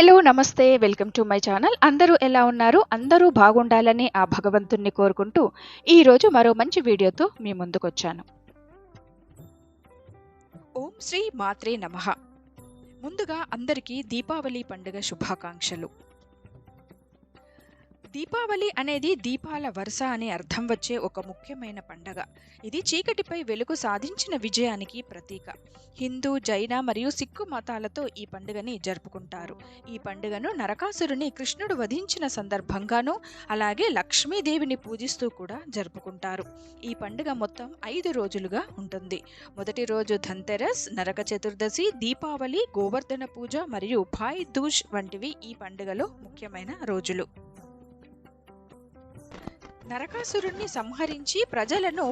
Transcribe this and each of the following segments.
Hello! నమస్తే. Welcome to my channel. అందరూ ఎలా ఉన్నారు? అందరూ బాగుండాలని ఆ భగవంతుడిని కోరుకుంటూ, ఈరోజు మరో మంచి వీడియోతో మీ ముందుకొచ్చాను. ఓం శ్రీ మాత్రే నమః. ముందుగా అందరికీ దీపావళి పండుగ శుభాకాంక్షలు. దీపావళి అనేది దీపాల వరుస అనే అర్థం వచ్చే ఒక ముఖ్యమైన పండగ. ఇది చీకటిపై వెలుగు సాధించిన విజయానికి ప్రతీక. హిందూ, జైన మరియు సిక్కు మతాలతో ఈ పండుగని జరుపుకుంటారు. ఈ పండుగను నరకాసురుని కృష్ణుడు వధించిన సందర్భంగానూ, అలాగే లక్ష్మీదేవిని పూజిస్తూ కూడా జరుపుకుంటారు. ఈ పండుగ మొత్తం 5 రోజులుగా ఉంటుంది. మొదటి రోజు ధన్తెరస్, నరక చతుర్దశి, దీపావళి, గోవర్ధన పూజ మరియు భాయ్ దూజ్ వంటివి ఈ పండుగలో ముఖ్యమైన రోజులు. నరకాసురుణ్ణి సంహరించి ప్రజలను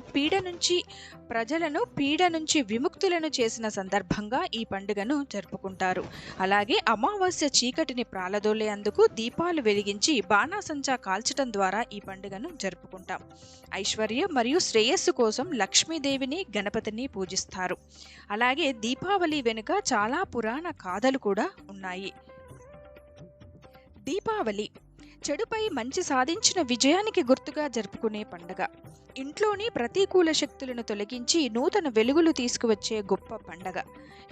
పీడ నుంచి విముక్తులను చేసిన సందర్భంగా ఈ పండుగను జరుపుకుంటారు. అలాగే అమావాస్య చీకటిని ప్రాలదోలేందుకు దీపాలు వెలిగించి బాణాసంచా కాల్చడం ద్వారా ఈ పండుగను జరుపుకుంటాం. ఐశ్వర్యం మరియు శ్రేయస్సు కోసం లక్ష్మీదేవిని, గణపతిని పూజిస్తారు. అలాగే దీపావళి వెనుక చాలా పురాణ గాథలు కూడా ఉన్నాయి. దీపావళి చెడుపై మంచి సాధించిన విజయానికి గుర్తుగా జరుపుకునే పండుగ. ఇంట్లోని ప్రతికూల శక్తులను తొలగించి నూతన వెలుగులు తీసుకువచ్చే గొప్ప పండగ.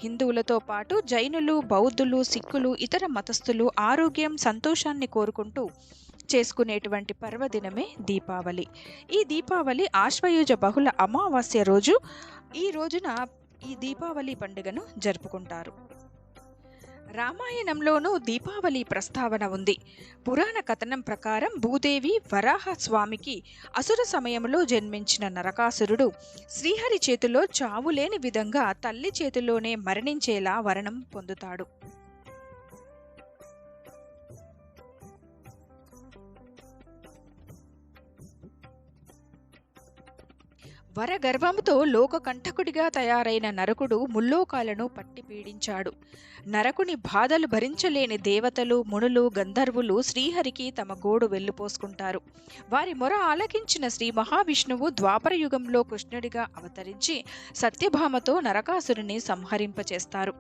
హిందువులతో పాటు జైనులు, బౌద్ధులు, సిక్కులు, ఇతర మతస్థులు ఆరోగ్యం, సంతోషాన్ని కోరుకుంటూ చేసుకునేటువంటి పర్వదినమే దీపావళి. ఈ దీపావళి ఆశ్వయుజ బహుళ అమావాస్య రోజు. ఈ రోజున ఈ దీపావళి పండుగను జరుపుకుంటారు. రామాయణంలోనూ దీపావళి ప్రస్తావన ఉంది. పురాణ కథనం ప్రకారం భూదేవి వరాహ స్వామికి అసుర సమయంలో జన్మించిన నరకాసురుడు శ్రీహరి చేతిలో చావులేని విధంగా తల్లి చేతిలోనే మరణించేలా వరణం పొందుతాడు. వరగర్వముతో లోకకంఠకుడిగా తయారైన నరకుడు ముల్లోకాలను పట్టి పీడించాడు. నరకుని బాధలు భరించలేని దేవతలు, మునులు, గంధర్వులు శ్రీహరికి తమ గోడు వెళ్లిపోసుకుంటారు. వారి మొర ఆలకించిన శ్రీ మహావిష్ణువు ద్వాపరయుగంలో కృష్ణుడిగా అవతరించి సత్యభామతో నరకాసురుని సంహరింపచేస్తారు.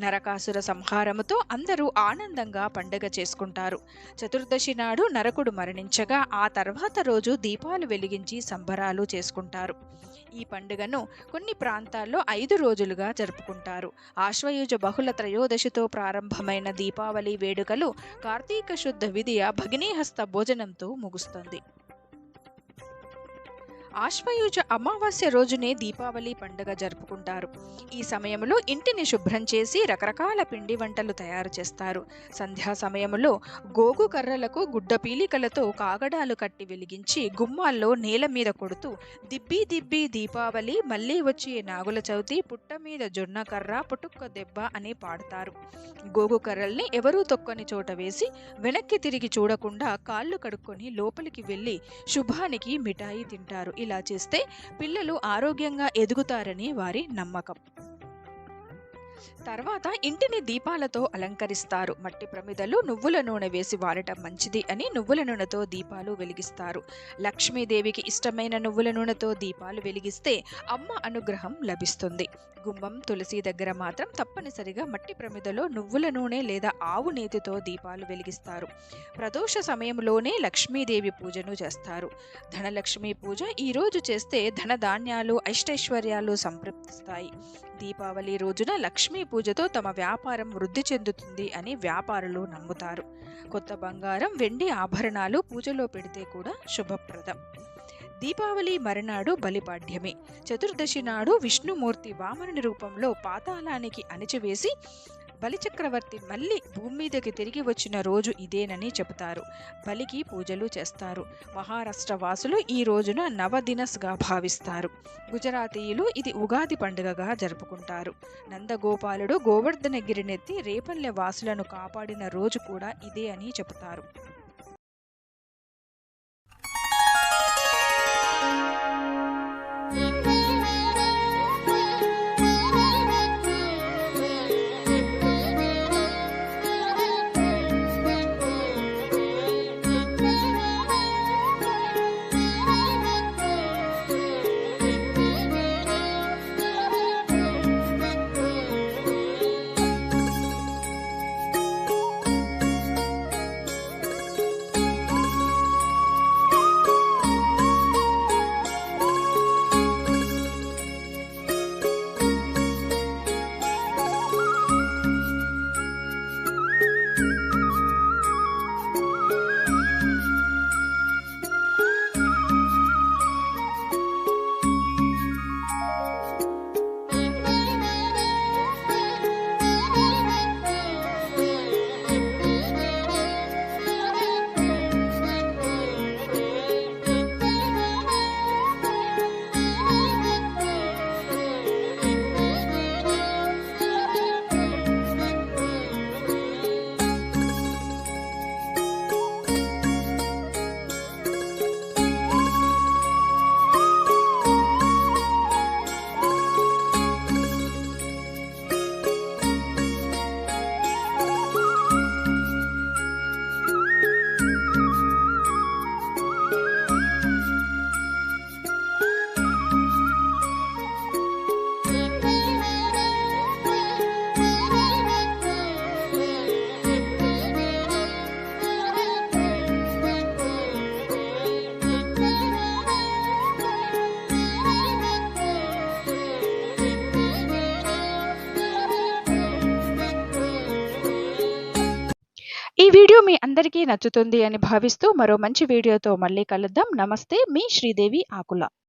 నరకాసుర సంహారముతో అందరూ ఆనందంగా పండుగ చేసుకుంటారు. చతుర్దశి నాడు నరకుడు మరణించగా ఆ తర్వాత రోజు దీపాలు వెలిగించి సంబరాలు చేసుకుంటారు. ఈ పండుగను కొన్ని ప్రాంతాల్లో 5 రోజులుగా జరుపుకుంటారు. ఆశ్వయుజ బహుళ త్రయోదశితో ప్రారంభమైన దీపావళి వేడుకలు కార్తీక శుద్ధ విధియ భగినీహస్త భోజనంతో ముగుస్తుంది. ఆశ్వయుజ అమావాస్య రోజునే దీపావళి పండుగ జరుపుకుంటారు. ఈ సమయంలో ఇంటిని శుభ్రం చేసి రకరకాల పిండి వంటలు తయారు చేస్తారు. సంధ్యా సమయంలో గోగు కర్రలకు గుడ్డ పీలికలతో కాగడాలు కట్టి వెలిగించి గుమ్మాల్లో నేల మీద కొడుతూ దిబ్బి దిబ్బి దీపావళి, మళ్ళీ వచ్చే నాగుల చవితి, పుట్ట మీద జొన్న కర్ర, పుటుక్క దెబ్బ అని పాడతారు. గోగు కర్రల్ని ఎవరూ తొక్కని చోట వేసి వెనక్కి తిరిగి చూడకుండా కాళ్ళు కడుక్కొని లోపలికి వెళ్ళి శుభానికి మిఠాయి తింటారు. ఇలా చేస్తే పిల్లలు ఆరోగ్యంగా ఎదుగుతారని వారి నమ్మకం. తర్వాత ఇంటిని దీపాలతో అలంకరిస్తారు. మట్టి ప్రమిదలు నువ్వుల నూనె వేసి వాడటం మంచిది అని నువ్వుల నూనెతో దీపాలు వెలిగిస్తారు. లక్ష్మీదేవికి ఇష్టమైన నువ్వుల నూనెతో దీపాలు వెలిగిస్తే అమ్మ అనుగ్రహం లభిస్తుంది. గుమ్మం, తులసి దగ్గర మాత్రం తప్పనిసరిగా మట్టి ప్రమిదలో నువ్వుల నూనె లేదా ఆవు నేతితో దీపాలు వెలిగిస్తారు. ప్రదోష సమయంలోనే లక్ష్మీదేవి పూజను చేస్తారు. ధనలక్ష్మి పూజ ఈ రోజు చేస్తే ధనధాన్యాలు, అష్టైశ్వర్యాలు సంప్రాప్తిస్తాయి. దీపావళి రోజున లక్ష్మీ పూజతో తమ వ్యాపారం వృద్ధి చెందుతుంది అని వ్యాపారులు నమ్ముతారు. కొత్త బంగారం, వెండి ఆభరణాలు పూజలో పెడితే కూడా శుభప్రదం. దీపావళి మరునాడు బలిపాడ్యమి. చతుర్దశి నాడు విష్ణుమూర్తి వామనుని రూపంలో పాతాళానికి అణిచివేసి బలిచక్రవర్తి మళ్ళీ భూమి మీదకి తిరిగి వచ్చిన రోజు ఇదేనని చెబుతారు. బలికి పూజలు చేస్తారు. మహారాష్ట్ర వాసులు ఈ రోజున నవదినస్గా భావిస్తారు. గుజరాతీయులు ఇది ఉగాది పండుగగా జరుపుకుంటారు. నందగోపాలుడు గోవర్ధనగిరినెత్తి రేపల్లె వాసులను కాపాడిన రోజు కూడా ఇదే అని చెబుతారు. వీడియో మీ అందరికీ నచ్చుతుంది అని భావిస్తూ మరో మంచి వీడియోతో మళ్ళీ కలుద్దాం. నమస్తే మీ శ్రీదేవి ఆకుల.